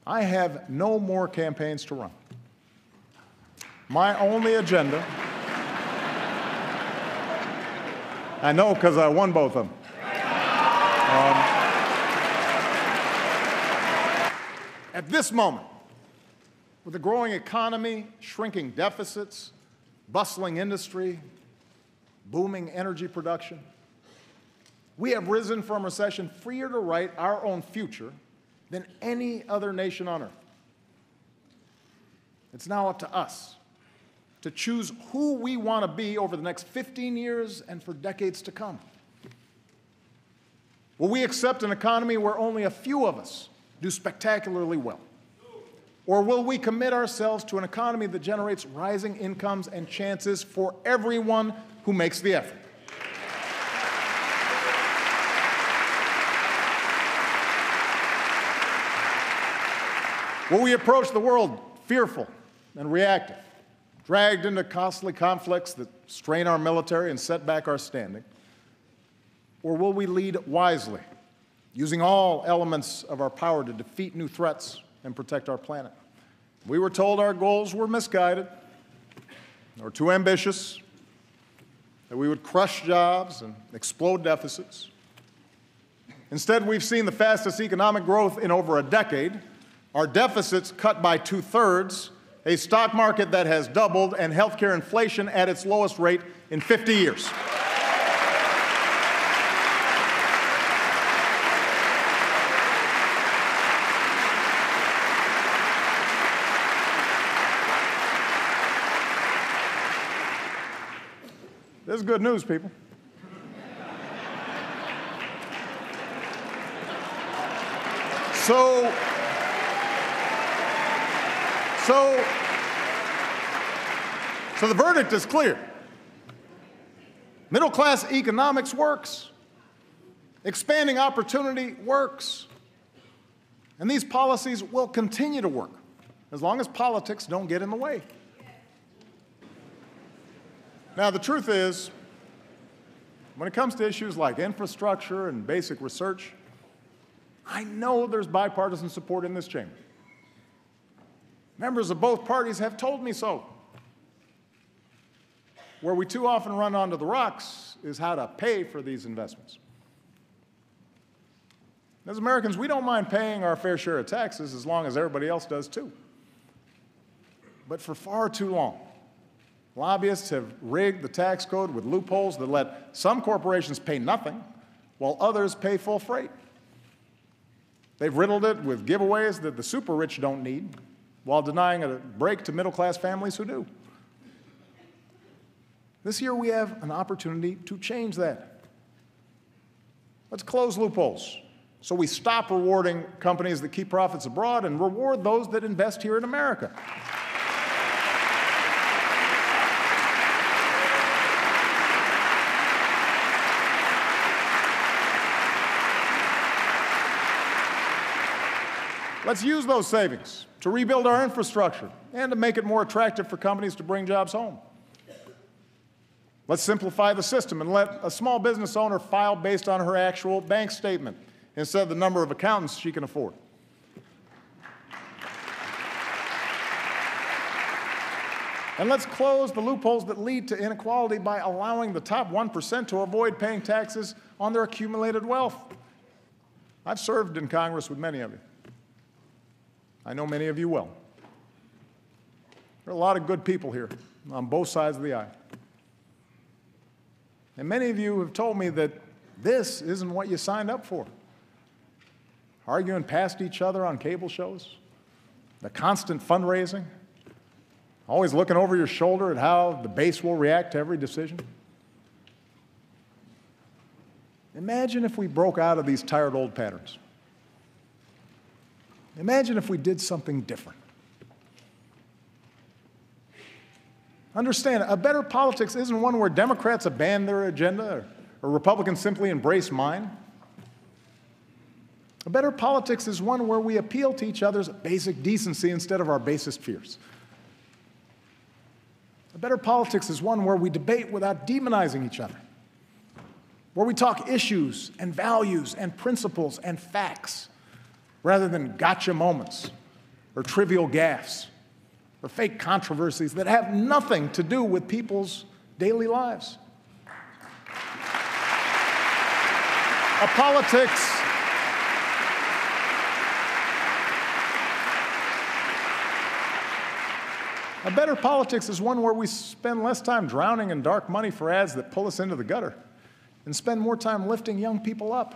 I have no more campaigns to run. My only agenda, I know because I won both of them. At this moment, with a growing economy, shrinking deficits, bustling industry, booming energy production, we have risen from recession freer to write our own future than any other nation on earth. It's now up to us to choose who we want to be over the next 15 years and for decades to come. Will we accept an economy where only a few of us do spectacularly well? Or will we commit ourselves to an economy that generates rising incomes and chances for everyone who makes the effort? Will we approach the world fearful and reactive, dragged into costly conflicts that strain our military and set back our standing? Or will we lead wisely, using all elements of our power to defeat new threats and protect our planet? We were told our goals were misguided or too ambitious, that we would crush jobs and explode deficits. Instead, we've seen the fastest economic growth in over a decade, our deficits cut by 2/3, a stock market that has doubled, and healthcare inflation at its lowest rate in 50 years. This is good news, people. So the verdict is clear. Middle-class economics works. Expanding opportunity works. And these policies will continue to work as long as politics don't get in the way. Now, the truth is, when it comes to issues like infrastructure and basic research, I know there's bipartisan support in this chamber. Members of both parties have told me so. Where we too often run onto the rocks is how to pay for these investments. As Americans, we don't mind paying our fair share of taxes as long as everybody else does too. But for far too long, lobbyists have rigged the tax code with loopholes that let some corporations pay nothing while others pay full freight. They've riddled it with giveaways that the super rich don't need while denying a break to middle-class families who do. This year we have an opportunity to change that. Let's close loopholes so we stop rewarding companies that keep profits abroad and reward those that invest here in America. Let's use those savings to rebuild our infrastructure and to make it more attractive for companies to bring jobs home. Let's simplify the system and let a small business owner file based on her actual bank statement instead of the number of accountants she can afford. And let's close the loopholes that lead to inequality by allowing the top 1% to avoid paying taxes on their accumulated wealth. I've served in Congress with many of you. I know many of you well. There are a lot of good people here on both sides of the aisle. And many of you have told me that this isn't what you signed up for. Arguing past each other on cable shows, the constant fundraising, always looking over your shoulder at how the base will react to every decision. Imagine if we broke out of these tired old patterns. Imagine if we did something different. Understand, a better politics isn't one where Democrats abandon their agenda or Republicans simply embrace mine. A better politics is one where we appeal to each other's basic decency instead of our basest fears. A better politics is one where we debate without demonizing each other, where we talk issues and values and principles and facts rather than gotcha moments or trivial gaffes or fake controversies that have nothing to do with people's daily lives. A better politics is one where we spend less time drowning in dark money for ads that pull us into the gutter and spend more time lifting young people up